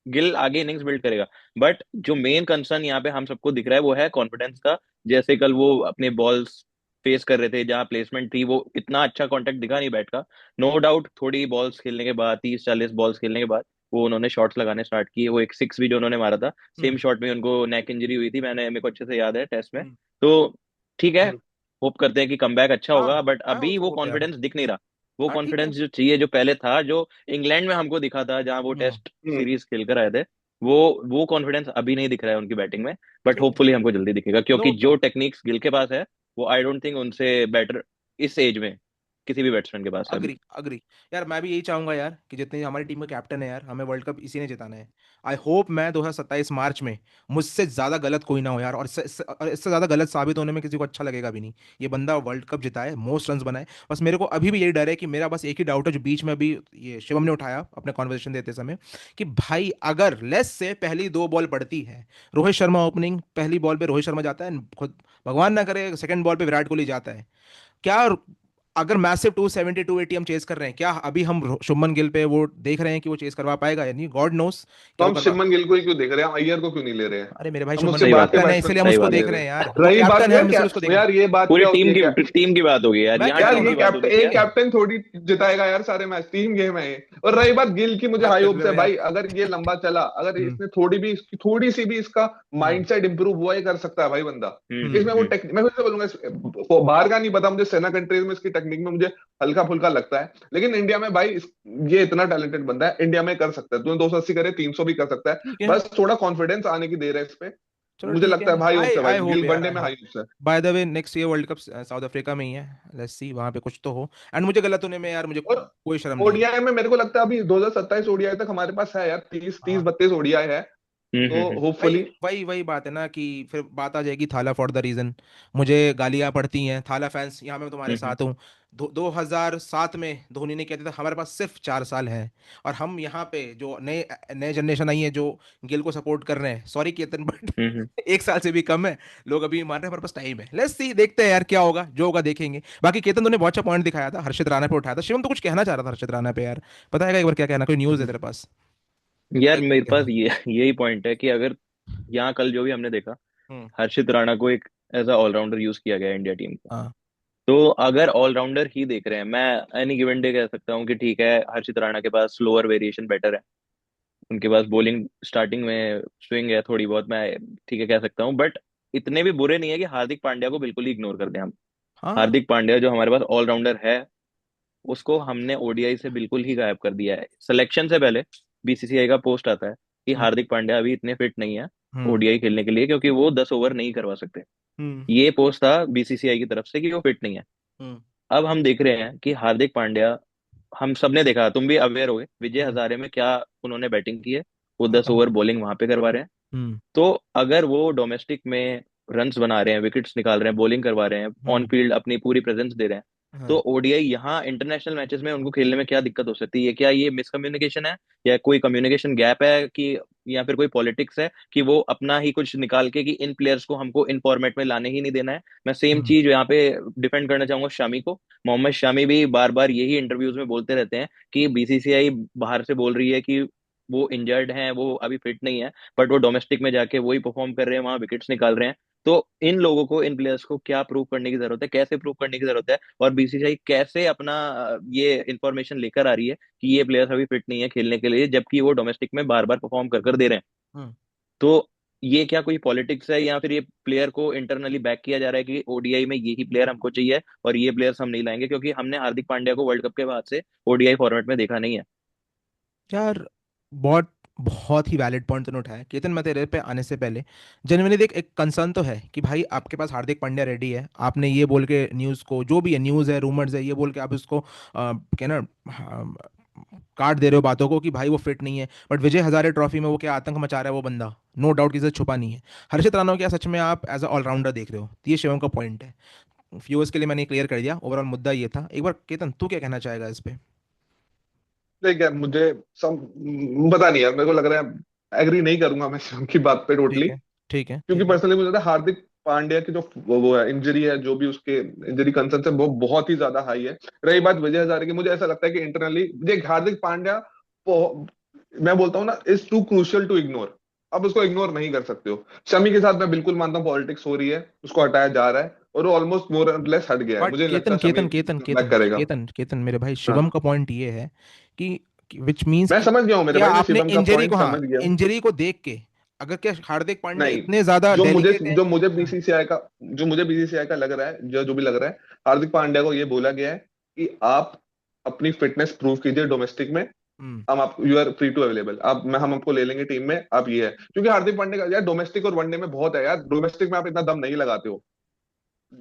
गिल आगे इनिंग्स बिल्ड करेगा। बट जो मेन कंसर्न यहाँ पे हम सबको दिख रहा है वो है कॉन्फिडेंस का। जैसे कल वो अपने बॉल्स फेस कर रहे थे, जहाँ प्लेसमेंट थी, वो इतना अच्छा कांटेक्ट दिखा नहीं बैट का। नो डाउट थोड़ी बॉल्स खेलने के बाद, 30-40 बॉल्स खेलने के बाद वो उन्होंने शॉट्स लगाने स्टार्ट किए। वो एक सिक्स भी जो उन्होंने मारा था, हम्म। सेम शॉट में उनको नेक इंजरी हुई थी, मेरे को अच्छे से याद है टेस्ट में। हम्म। तो ठीक है, हम्म। होप करते हैं कि कमबैक अच्छा हाँ होगा, बट हाँ, वो अभी तो वो हो गया भाई। कॉन्फिडेंस दिख नहीं रहा। वो हाँ ठीक है। कॉन्फिडेंस जो चाहिए, जो पहले था, जो इंग्लैंड में हमको दिखा था जहां वो हम्म। टेस्ट हम्म। सीरीज खेल कर आए थे, वो वो कॉन्फिडेंस अभी नहीं दिख रहा है उनकी बैटिंग में। बट ठीक है, होपफुली हमको जल्दी दिखेगा, नो क्योंकि जो डाउट। टेक्निक्स गिल के पास है वो आई डोंट थिंक उनसे बेटर इस एज में किसी भी बैट्समैन के पास है अभी। Agree agree. यार मैं भी यही चाहूंगा यार कि जितने हमारी टीम का कैप्टन है यार, हमें वर्ल्ड कप इसी ने जिताना है। आई होप मैं 2027 मार्च में मुझसे ज्यादा गलत कोई ना हो यार, और इससे ज्यादा गलत साबित होने में किसी को अच्छा लगेगा भी नहीं। ये बंदा वर्ल्ड कप जिताए, मोस्ट रन बनाए। बस मेरे को अभी भी यही डर है कि मेरा बस एक ही डाउट है जो बीच में अभी ये शिवम ने उठाया अपने कॉन्वर्सेशन देते समय, कि भाई अगर लेस से पहली 2 बॉल पड़ती है, रोहित शर्मा ओपनिंग, पहली बॉल पे रोहित शर्मा जाता है, खुद भगवान ना करे सेकंड बॉल पे विराट कोहली जाता है, क्या अगर मैसिव 270 280 हम चेस कर रहे हैं, क्या अभी हम शुभमन गिल पे वो देख रहे हैं कि वो चेस करवा पाएगा या नहीं? गॉड नोस तो क्या वो हम करवा। शुभमन गिल को ही क्यों देख रहे हैं? हम अय्यर को क्यों नहीं ले रहे हैं? अरे मेरे भाई हम शुभमन उसके सही गिल बाद बात के है, कैप्टन है बैट्समैन इसलिए हम को सही उसको क्यों बात नहीं है। ले देख रहे रहे हैं यार, हैं? वो रही बात कैप्टन है यार हम क्या, इसलिए उसको देख रहे यार हैं। ये बात पूरी क्या होती है क्या? टीम की बात होगी यार, मैं यहाँ कह यार रहा टीम हूँ की ये बात होनी एक चाहिए। कैप्टन थोड़ी जिताएगा यार सारे मैच, टीम गेम है ये। और रही बात गिल की, मुझे मत हाई कर होप्स लो है यार। भाई, अगर ये लंबा चला, अगर हम्म। इसने थोड़ी सी भी इसका हम्म। माइंडसेट इंप्रूव हुआ, ये कर सकता है भाई बंदा। हम्म। इसमें वो मैं फिर से बोलूंगा, बाहर का नहीं पता मुझे, सेना कंट्रीज में इसकी टेक्निक में मुझे हल्का फुल्का लगता है, लेकिन इंडिया में भाई ये इतना टैलेंटेड बंदा है, इंडिया में कर सकता है। तूने 280 करे, 300 भी कर सकता है, ठीक है। बस थोड़ा कॉन्फिडेंस आने की देर है इस पे। चलो मुझे ठीक लगता है है, हाई आई होप्स है भाई, आई होप गिल यार, वनडे आई में हाई होप। होप्स है। By the way next year world cup south Africa में ही है, लेट्स सी वहां पे कुछ तो हो। एंड मुझे गलत होने में यार मुझे और कोई शर्म नहीं है। ओडीआई में मेरे को लगता है अभी 2027 ओडीआई तक हमारे पास है यार, 32 ओडीआई है, तो हम्म। वही होपफुली। वही वही बात है ना कि फिर बात आ जाएगी थाला फॉर द रीजन। मुझे गालियां पड़ती हैं थाला फैंस, यहाँ मैं तुम्हारे हम्म। साथ हूँ। 2007 में धोनी ने कहते थे हमारे पास सिर्फ 4 साल हैं, और हम यहाँ पे जो नए नए जनरेशन आई है जो गिल को सपोर्ट कर रहे हैं, सॉरी केतन बट हम्म। 1 साल से भी कम है। लोग अभी मान रहे हैं हमारे पास टाइम है, लेट्स सी, देखते हैं यार क्या होगा, जो होगा देखेंगे। बाकी केतन तूने बहुत अच्छा पॉइंट दिखाया था, हर्षित राणा पे उठाया था। शिवम तो कुछ कहना चाह रहा था हर्षित राणा पे यार, पता है एक बार क्या कहना, कोई न्यूज़ है हम्म। तेरे पास? यार एक मेरे पास कहना। ये यही पॉइंट है कि अगर यहाँ कल जो भी हमने देखा, हम्म। हर्षित राणा को एक एज अ ऑलराउंडर यूज किया गया इंडिया टीम का। हाँ। तो अगर ऑलराउंडर ही देख रहे हैं, मैं एनी गिवन डे कह सकता हूँ कि ठीक है, हर्षित राणा के पास स्लोअर वेरिएशन बेटर है, उनके पास बॉलिंग स्टार्टिंग में स्विंग है थोड़ी बहुत, मैं ठीक है कह सकता हूँ, बट इतने भी बुरे नहीं है कि हार्दिक पांड्या को बिल्कुल ही इग्नोर कर दें हम। हाँ। हार्दिक पांड्या जो हमारे पास ऑलराउंडर है, उसको हमने ओडीआई से बिल्कुल ही गायब कर दिया है। सिलेक्शन से पहले बीसीसीआई का पोस्ट आता है कि हम्म। हार्दिक पांड्या अभी इतने फिट नहीं है हम्म। ओडीआई खेलने के लिए, क्योंकि वो 10 ओवर नहीं करवा सकते। हम्म। ये पोस्ट था बीसीसीआई की तरफ से कि वो फिट नहीं है। हम्म। अब हम देख रहे हैं कि हार्दिक पांड्या, हम सबने देखा, तुम भी अवेयर हो गए विजय हम्म। हजारे में क्या उन्होंने बैटिंग की है, वो दस हाँ। ओवर बॉलिंग वहां पे करवा रहे हैं। हम्म। तो अगर वो डोमेस्टिक में रन्स बना रहे हैं, विकेट्स निकाल रहे हैं, बॉलिंग करवा रहे हैं, ऑन हम्म। फील्ड अपनी पूरी प्रेजेंस दे रहे हैं, तो हाँ। ओडीआई यहाँ इंटरनेशनल मैचेस में उनको खेलने में क्या दिक्कत हो सकती है? क्या ये मिसकम्युनिकेशन है, या कोई कम्युनिकेशन गैप है, कि या फिर कोई पॉलिटिक्स है कि वो अपना ही कुछ निकाल के कि इन प्लेयर्स को हमको इन फॉर्मेट में लाने ही नहीं देना है? मैं सेम हम्म। चीज यहाँ पे डिफेंड करना चाहूंगा शामी को। मोहम्मद शामी भी बार बार यही इंटरव्यूज में बोलते रहते हैं कि बीसीसीआई बाहर से बोल रही है कि वो इंजर्ड हैं, वो अभी फिट नहीं है, बट वो डोमेस्टिक में जाके वही परफॉर्म कर रहे हैं, वहां विकेट्स निकाल रहे हैं। तो इन लोगों को, इन प्लेयर्स को क्या प्रूव करने की जरूरत है, कैसे प्रूव करने की जरूरत है, और बीसीसीआई कैसे अपना ये इंफॉर्मेशन लेकर आ रही है कि ये प्लेयर्स अभी फिट नहीं है खेलने के लिए, जबकि वो डोमेस्टिक में बार बार परफॉर्म कर कर दे रहे हैं? हम्म। तो ये क्या कोई पॉलिटिक्स है, या फिर ये प्लेयर को इंटरनली बैक किया जा रहा है कि ओडीआई में यही प्लेयर हमको चाहिए और ये प्लेयर्स हम नहीं लाएंगे? क्योंकि हमने हार्दिक पांड्या को वर्ल्ड कप के बाद से ओडीआई फॉर्मेट में देखा नहीं है। यार बहुत बहुत ही वैलिड पॉइंट तूने उठाया केतन। मैं तेरे पे आने से पहले जनरली देख, एक कंसर्न तो है कि भाई आपके पास हार्दिक पांड्या रेडी है, आपने ये बोल के न्यूज़ को, जो भी है न्यूज़ है रूमर्स है, ये बोल के आप इसको क्या ना, काट दे रहे हो बातों को कि भाई वो फिट नहीं है। बट विजय हजारे ट्रॉफी में वो क्या आतंक मचा रहा है वो बंदा, नो डाउट किसी से छुपा नहीं है। हर्षित राणा को क्या सच में आप एज अ ऑलराउंडर देख रहे हो? तो ये शिवम का पॉइंट है। व्यूअर्स के लिए मैंने क्लियर कर दिया, ओवरऑल मुद्दा ये था। एक बार केतन तू क्या कहना चाहेगा इस पे? देख यार, मुझे सम पता नहीं यार, मेरे को लग रहा है एग्री नहीं करूंगा मैं शिवम की बात पे ठीक टोटली। है। ठीक है। क्योंकि ठीक है। पर्सनली मुझे लगता है हार्दिक पांड्या की जो वो है इंजरी है, जो भी उसके इंजरी कंसर्न है वो बहुत ही ज्यादा हाई है। रही बात विजय हजारे की, मुझे ऐसा लगता है कि इंटरनली देख हार्दिक पांड्या, मैं बोलता हूँ ना, is too crucial to ignore. अब उसको इग्नोर नहीं कर सकते हो। शमी के साथ मैं बिल्कुल मानता हूँ पॉलिटिक्स हो रही है, उसको हटाया जा रहा है, और वो ऑलमोस्ट मोर एंड लेस हट गया है। बट मुझे नहीं लगता केतन शमी केतन केतन बैक केतन करेगा। केतन केतन मेरे भाई, शिवम हाँ, का पॉइंट ये है कि विच मीन्स मैं कि समझ गया हूँ मेरे क्या भाई, मैं आपने शिवम का इंजरी को, पॉइंट हाँ, समझ गया हूँ। इंजरी को देख के, अगर क्या हार्दिक पांड्या नहीं, इतने ज्यादा जो मुझे डेलिकेट है? जो मुझे हाँ। बीसीसीआई का जो मुझे बीसीसीआई का लग रहा है, जो जो भी लग रहा है, हार्दिक पांड्या को ये बोला गया है कि आप अपनी फिटनेस प्रूव कीजिए डोमेस्टिक में। हम्म। हम आप you are free to available, आप मैं हम आपको ले लेंगे टीम में, आप ये है। क्योंकि हार्दिक पांड्या का यार डोमेस्टिक और वनडे में बहुत है यार। डोमेस्टिक में आप इतना दम नहीं लगाते हो,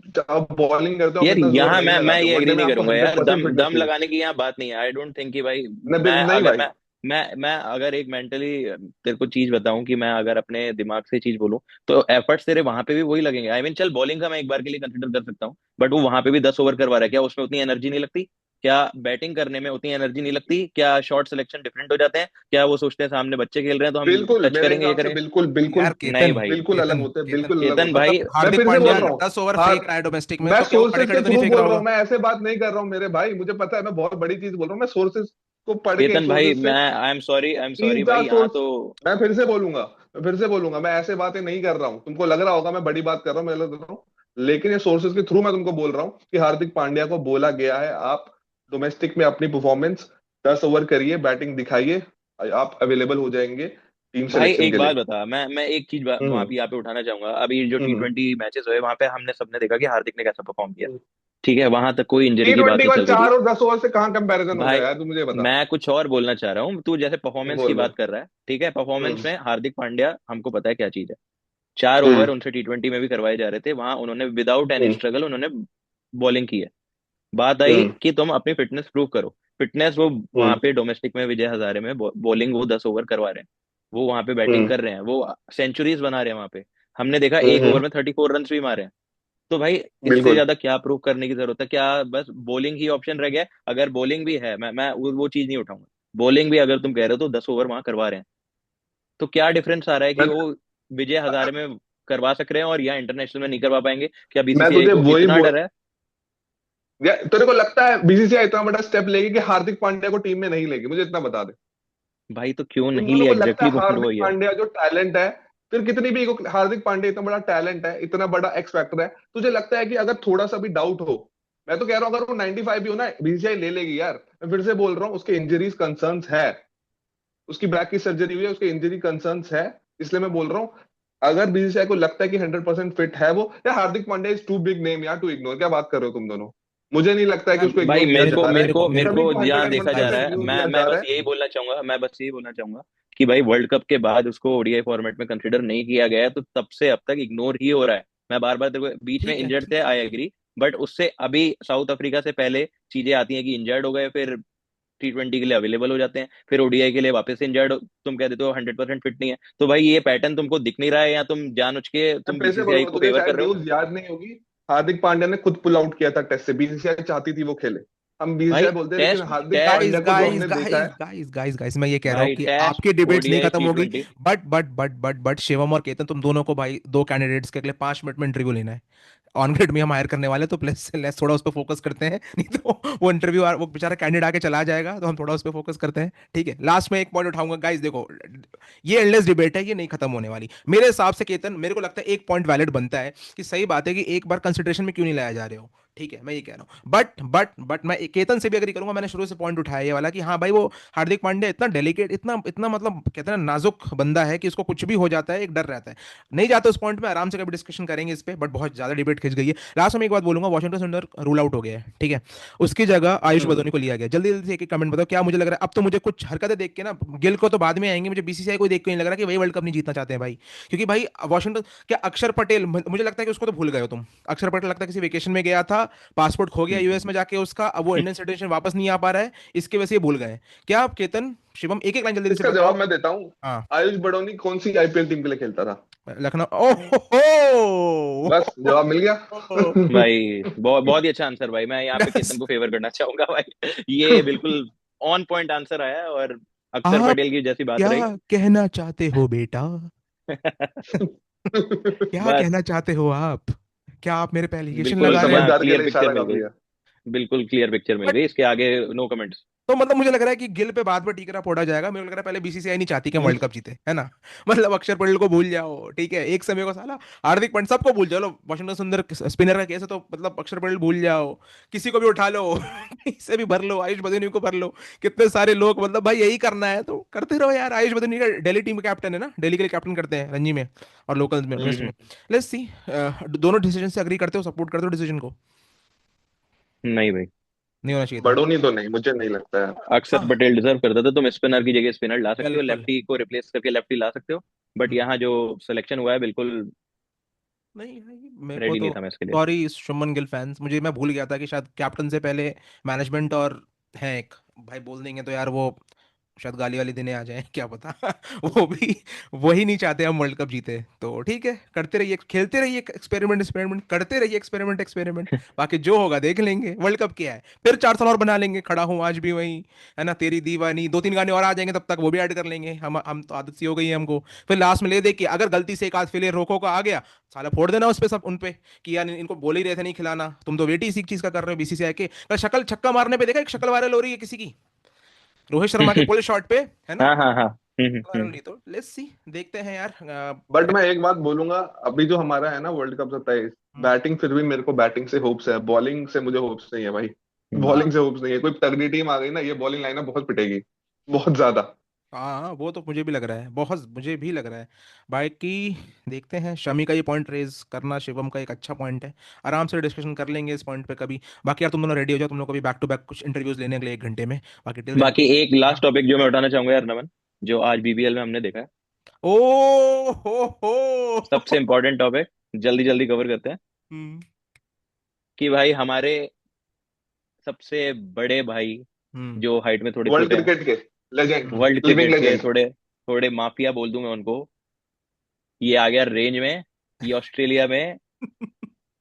जब आप बॉलिंग करते हो आप यार इतना जोर यहाँ नहीं मैं लगाते हो। ये वनडे एग्री में नहीं आपको करूंगा हंड्रेड यार, परसेंट दम फिटनेस दम चाहिए। लगाने की यहाँ बात नहीं है। आई डोंट थिंक कि भाई, नहीं मैं नहीं अगर भाई। मैं अगर एक मेंटली तेरे को चीज बताऊं कि मैं अगर अपने दिमाग से चीज बोलूं, तो एफर्ट्स तेरे वहां पे भी वही लगेंगे। आई मीन चल, बॉलिंग का मैं एक बार के लिए कंसिडर कर सकता हूँ, बट वो वहां पे भी 10 ओवर करवा रहा है, क्या उसमें उतनी एनर्जी नहीं लगती? क्या बैटिंग करने में उतनी एनर्जी नहीं लगती? क्या शॉट सिलेक्शन डिफरेंट हो जाते हैं? क्या वो सोचते हैं सामने बच्चे खेल रहे हैं तो हम बिल्कुल, टच मेरे करेंगे, ये हिसाब से करेंगे? बिल्कुल बिल्कुल यार नहीं केतन भाई। बिल्कुल अलग केतन होते हैं, केतन बिल्कुल अलग केतन होते हैं। मतलब भाई, मैं हार्दिक फिर से पांड्या बोल रहा हूँ। 10 ओवर हार फेंक रहा है डोमेस्टिक में, मैं तो क्या वो खड़े सोर्सेज खड़े के तो नहीं थ्रू फेंक रहा बोल रहा होगा? हूँ, मैं ऐसे बात नहीं कर रहा हूँ मेरे भाई, मुझे पता है मैं बहुत बड़ी चीज बोल रहा हूँ। मैं सोर्सेज को पढ़ के, केतन भाई, सोर्सेज से मैं आई एम सॉरी तीन भाई चार यहाँ सोर्स तो। मैं फिर से बोलूंगा, मैं ऐसे बातें नहीं कर रहा हूँ। तुमको लग रहा होगा मैं बड़ी बात कर रहा हूँ, मैं लग रहा हूँ, लेकिन ये सोर्सेज के थ्रू मैं तुमको बोल रहा हूँ कि हार्दिक पांड्या को बोला गया है, आप डोमेस्टिक में अपनी परफॉर्मेंस 10 ओवर करिए, बैटिंग दिखाइए, आप अवेलेबल हो जाएंगे टीम भाई सिलेक्शन एक के बात लिए। बता, मैं एक चीज वहां हम्म। पे यहाँ पे उठाना चाहूंगा। अभी जो टी हम्म। ट्वेंटी मैचेस हुए वहां पे हमने सबने देखा कि हार्दिक ने कैसा परफॉर्म किया। ठीक है, वहां तक कोई इंजरी टी की बात ट्वेंटी नहीं का चल रही थी। 4 और 10 ओवर से कहाँ कंपैरिजन हो भाई गया यार, तू मुझे बता। मैं कुछ और बोलना चाह रहा हूँ, तू जैसे परफॉर्मेंस की बोल बोल। बात कर रहा है, ठीक है, परफॉर्मेंस हम्म। में हार्दिक पांड्या हमको पता है क्या चीज है। 4 हम्म ओवर उनसे टी20 में भी करवाए जा रहे थे, वहां उन्होंने विदाउट एनी हम्म स्ट्रगल उन्होंने बॉलिंग की है। बात आई हम्म कि तुम अपनी फिटनेस प्रूव करो। फिटनेस वो वहां हम्म पे डोमेस्टिक में विजय हजारे में बॉलिंग वो 10 ओवर करवा रहे हैं, वो वहां पे बैटिंग हम्म कर रहे हैं, वो सेंचुरीज बना रहे हैं वहां पे। हमने देखा एक हम्म, ओवर में 34 रन भी मारे हैं। तो भाई इससे बिल्कुल। ज्यादा क्या प्रूव करने की जरूरत है? क्या बस बॉलिंग ही ऑप्शन रह गया है? अगर बॉलिंग भी है, मैं वो चीज नहीं उठाऊंगा। बॉलिंग भी अगर तुम कह रहे हो तो 10 ओवर वहां करवा रहे हैं, तो क्या डिफरेंस आ रहा है कि मैं वो विजय हजारे में करवा सक रहे हैं और यहाँ इंटरनेशनल में नहीं करवा पाएंगे? क्या मैं बीसीसीआई तुझे को वही इतना बोल, डर है? या तेरे को लगता है बीसीसीआई इतना बड़ा स्टेप लेगी कि हार्दिक पांड्या को टीम में नहीं लेगी? मुझे इतना बता दे। भाई तो क्यों तुम नहीं दोनों लिया? को लगता एग्जैक्टली है पॉइंट हार्दिक वही है। पांड्या जो टैलेंट है, फिर कितनी भी हार्दिक पांड्या इतना बड़ा टैलेंट है, इतना बड़ा एक्स फैक्टर है, तुझे लगता है कि अगर थोड़ा सा भी डाउट हो, मैं तो कह रहा हूँ अगर वो 95 भी हो ना, बीसीसीआई ले लेगी यार। मैं फिर से बोल रहा हूँ, उसके इंजरीज कंसर्न्स है, उसकी बैक की सर्जरी हुई है, उसके इंजरी कंसर्न्स है, इसलिए मैं बोल रहा हूँ अगर बीसीसीआई को लगता है कि 100% फिट है वो, या Hardik Pandya is too big name यार टू इग्नोर। क्या बात कर रहे हो तुम दोनों? मुझे नहीं लगता है कि मैं उसको भाई इग्नोर किया मेरे जा को रहा मेरे है। को मेरे सभी को को जहाँ हंड्रेड एंड वन देखा जा रहा परसेंट है, इग्नोर मैं किया मैं जा रहा बस है। यही बोलना चाहूंगा, मैं बस यही बोलना चाहूंगा कि भाई वर्ल्ड कप के बाद उसको ओडीआई फॉर्मेट में कंसिडर नहीं किया गया है, तो तब से अब तक इग्नोर ही हो रहा है। मैं बार बार तेरे को, बीच में ठीक है, इंजर्ड थे, आई एग्री, बट उससे अभी साउथ अफ्रीका से पहले चीजें आती हैं कि इंजर्ड हो गए, फिर टी20 के लिए अवेलेबल हो जाते हैं, फिर ओडीआई के लिए वापस से इंजर्ड, तुम कह देते हो 100% फिट नहीं है। तो भाई ये पैटर्न तुमको दिख नहीं रहा है, या तुम जानबूझ के मैं तुम फिर से बीसीसीआई बोलूंगा, को तुझे फेवर कर शायद रहे हो? न्यूज याद नहीं होगी, हार्दिक पांड्या ने खुद पुल आउट किया था टेस्ट से, बीसीसीआई चाहती थी वो खेले। हम भाई बीसीसीआई बोलते हैं, लेकिन टेस्ट हार्दिक टेस्ट गाइस पांड्या को जो गाइस हमने देखा गाइस है। गाइस गाइस गाइस मैं ये कह रहा हूँ भाई कि टेस्ट, आपकी डिबेट्स नहीं ओडीआई, खत्म होगी। टी20। बट शिवम और केतन, तुम दोनों को भाई दो कैंडिडेट्स के अगले 5 मिनट में इंटरव्यू लेना है। ऑन ग्रिड में हम हायर करने वाले हैं, तो प्लस लेस थोड़ा उस पर फोकस करते हैं। नहीं तो वो इंटरव्यू वो बेचारा कैंडिडेट आके चला जाएगा, तो हम थोड़ा उस पर फोकस करते हैं। ठीक है, लास्ट में एक पॉइंट उठाऊंगा गाइस, देखो ये एंडलेस डिबेट है, ये नहीं खत्म होने वाली मेरे हिसाब से। केतन, मेरे को लगता है एक पॉइंट वैलिड बनता है कि सही बात है कि एक बार कंसिडरेशन में क्यों नहीं लाया जा रहे हो। ठीक है, मैं ये कह रहा हूँ, बट मैं केतन से भी अग्री करूंगा। मैंने शुरू से पॉइंट उठाया ये वाला कि हाँ भाई, वो हार्दिक पांड्या इतना डेलिकेट, इतना इतना मतलब कहते हैं ना नाजुक बंदा है कि उसको कुछ भी हो जाता है, एक डर रहता है। नहीं जाते उस पॉइंट में, आराम से कभी डिस्कशन करेंगे इस पे, बट बहुत ज्यादा डिबेट खिंच गई है। लास्ट में एक बात बोलूंगा, वॉशिंगटन सुंदर रूल आउट हो गया है, ठीक है। उसकी जगह आयुष हम्म बदोनी को लिया गया। जल्दी जल्दी से एक कमेंट बताओ क्या मुझे लग रहा है। अब तो मुझे कुछ हरकतें देख के ना, गिल को तो बाद में आएंगे, मुझे बीसीसीआई को देख के नहीं लग रहा कि वही वर्ल्ड कप नहीं जीतना चाहते हैं भाई। क्योंकि भाई वॉशिंगटन, क्या अक्षर पटेल, मुझे लगता है कि उसको तो भूल गए हो तुम। अक्षर पटेल लगता है किसी वेकेशन में गया था, पासपोर्ट खो गया यूएस में जाके उसका, अब वो इंडियन सिटीजन वापस नहीं आ पा रहा है, इसके वजह से ये भूल गए। क्या आप केतन, शिवम, एक एक लाइन जल्दी से इसका बताओ। जवाब मैं देता हूँ। हाँ, आयुष बडोनी कौन सी आईपीएल टीम के लिए खेलता था? लखनऊ। ओहो बस जवाब मिल गया। भाई बहुत बहुत ही अच्छा आंसर भाई, मैं यहाँ पे केतन को फेवर करना चाहूंगा भाई। ये बिल्कुल ऑन पॉइंट आंसर आया है, और अक्षर आप पटेल की जैसी बात क्या रही। कहना चाहते हो बेटा? क्या बस कहना चाहते हो आप? क्या आप मेरे पे एलिगेशन बिल्कुल लगा रहे हैं? यहाँ समझदार के क्लियर लिए पिक्चर इशारा मिल काफी गई, है। बिल्कुल क्लियर पिक्चर मिल बट गई, इसके आगे नो कमेंट्स। तो मतलब मुझे लग रहा है कि गिल पे बाद में टीकरा फोड़ा जाएगा। मेरे को लग रहा है पहले बीसीसीआई नहीं चाहती कि हम वर्ल्ड कप जीते, है ना। मतलब अक्षर पटेल को भूल जाओ, ठीक है, एक समय को साला हार्दिक पांड्या सबको भूल जाओ लो। वॉशिंगटन सुंदर स्पिनर का केस है, तो मतलब अक्षर पटेल भूल जाओ, किसी को भी उठा लो। इससे भी भर लो, आयुष बदनी को भर लो, कितने सारे लोग, मतलब भाई यही करना है तो करते रहो यार। आयुष बदनी का दिल्ली टीम कैप्टन है ना, दिल्ली के लिए कैप्टन करते हैं रणजी में और लोकल में, टेस्ट में। हम्म। लेट्स सी, दोनों डिसीजन से अग्री करते हो, सपोर्ट करते हो डिसीजन को? नहीं भाई, नहीं होना चाहिए था। बडोनी तो नहीं, मुझे नहीं लगता है। अक्षर हाँ, पटेल डिजर्व करता था। तुम स्पिनर की जगह स्पिनर ला सकते हो, बिल्कुल। लेफ्टी को रिप्लेस करके लेफ्टी ला सकते हो, बट यहाँ जो सिलेक्शन हुआ है बिल्कुल नहीं भाई, मेरे को रेडी तो नहीं था मैं इसके लिए। सॉरी शुभमन गिल फैंस, मुझे मैं भूल गया था कि शायद कैप्टन से पहले मैनेजमेंट और है एक भाई, बोल देंगे तो यार वो शायद गाली वाली देने आ जाए, क्या पता। वो भी वही नहीं चाहते हम वर्ल्ड कप जीते, तो ठीक है, करते रहिए, खेलते रहिए, एक्सपेरिमेंट एक्सपेरिमेंट करते रहिए, एक्सपेरिमेंट एक्सपेरिमेंट। बाकी जो होगा देख लेंगे, वर्ल्ड कप क्या है, फिर 4 साल और बना लेंगे, खड़ा हूँ आज भी वही, है ना, तेरी दीवानी, 2-3 गाने और आ जाएंगे, तब तक वो भी ऐड कर लेंगे। हम तो आदत सी हो गई है हमको। फिर लास्ट में ले दे कि अगर गलती से एक आध फेलियर रोको का आ गया, साला फोड़ देना उस पे, सब उन पे, कि यार इनको बोल ही रहे थे नहीं खिलाना, तुम तो वेट ही इसी चीज का कर रहे हो बीसीसीआई के। कल शक्ल छक्का मारने पे देखा, एक शक्ल वायरल हो रही है किसी की, रोहित शर्मा के पुल शॉट पे, है ना, हाँ हाँ हाँ। वायरल नहीं, तो लेट्स सी, देखते हैं यार। बट मैं एक बात बोलूंगा, अभी जो हमारा है ना वर्ल्ड कप 27, बैटिंग फिर भी मेरे को बैटिंग से होप्स है, बॉलिंग से मुझे होप्स नहीं है भाई। हम्म। बॉलिंग हाँ से होप्स नहीं है, कोई तगड़ी टीम आ गई ना, ये बॉलिंग लाइनअप बहुत पिटेगी, बहुत ज्यादा। हाँ, वो तो मुझे भी लग रहा है, बहुत मुझे भी लग रहा है। बाकी देखते हैं, शमी का ये पॉइंट रेज करना शिवम का एक अच्छा पॉइंट है, आराम से डिस्कशन कर लेंगे इस पॉइंट पे कभी। बाकी यार तुम दोनों रेडी हो जाओ, तुम लोग कभी बैक टू बैक कुछ इंटरव्यूज लेने के लिए 1 घंटे में। बाकी टिल देन, बाकी एक लास्ट टॉपिक जो मैं उठाना चाहूंगा यार नमन, जो आज बीबीएल में हमने देखा है, ओ हो सबसे इंपॉर्टेंट टॉपिक जल्दी जल्दी कवर करते हैं हम्म कि भाई हमारे सबसे बड़े भाई हम्म जो हाइट में थोड़े वर्ल्ड छोटे हैं, क्रिकेट के लेजेंड, हम्म वर्ल्ड लिविंग क्रिकेट के लेजेंड। थोड़े थोड़े माफिया बोल दूं मैं उनको, ये आ गया रेंज में, ये ऑस्ट्रेलिया में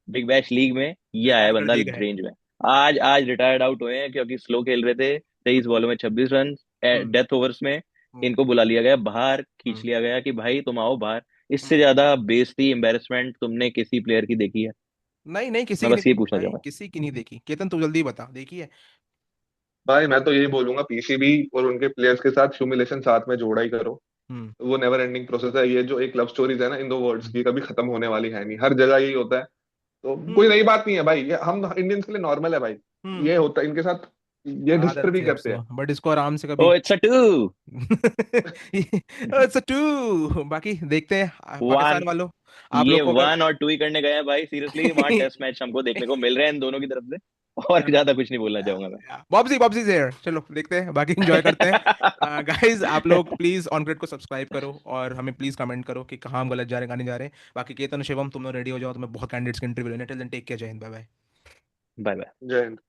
बिग बैश लीग में ये आया रिटायर कर बंदा दिए गए। रेंज में। आज आज रिटायर्ड आउट हुए हैं क्योंकि स्लो खेल रहे थे, 23 बॉलों में 26 रन हम्म डेथ ओवर्स में। हम्म इनको बुला लिया गया बाहर, खींच हम्म लिया गया कि भाई तुम आओ बाहर। इससे हम्म। ज्यादा बेइज्जती एम्बेरसमेंट तुमने किसी प्लेयर की देखी है? नहीं नहीं, किसी मैं की नहीं बस ये देखी पूछना भाई, चाहूंगा। किसी की नहीं देखी। केतन तू जल्दी बता, देखी है? भाई मैं तो यही बोलूंगा, पीसीबी और उनके प्लेयर्स के साथ ह्यूमिलेशन साथ में जोड़ा ही करो। हम्म वो नेवर एंडिंग प्रोसेस है, ये जो एक लव स्टोरीज है ना इन दो वर्ड्स हम्म की, कभी खत्म होने वाली है नहीं, हर जगह यही होता है। तो कोई हम्म नई बात नहीं है भाई, ये हम इंडियंस के लिए नॉर्मल है भाई। हम्म। ये होता है इनके साथ, ये डिस्टर आदत भी है अब करते सो, हैं। बट इसको आराम से ओ कभी it's a two. It's two. बाकी देखते हैं वन, पाकिस्तान वालों, आप ये लोग को अगर वन और टू ही करने गए हैं भाई, सीरियसली वहां टेस्ट मैच हमको देखने को मिल रहे हैं इन दोनों की तरफ से। और या, ज्यादा कुछ नहीं बोलना चाहूंगा मैं। बॉब्जी बॉब्जी से चलो देखते हैं, बाकी एंजॉय करते हैं। गाइस आप लोग प्लीज ऑन ग्रिड को सब्सक्राइब करो और हमें प्लीज कमेंट करो कि कहाँ हम गलत जा रहे हैं, कहाँ नहीं जा रहे हैं। बाकी केतन शिवम तुम लोग रेडी हो जाओ, तुम्हें बहुत कैंडिडेट्स की इंटरव्यू लेने। टिल देन टेक केयर, जय हिंद, बाय बाय। Bye bye. जय हिंद।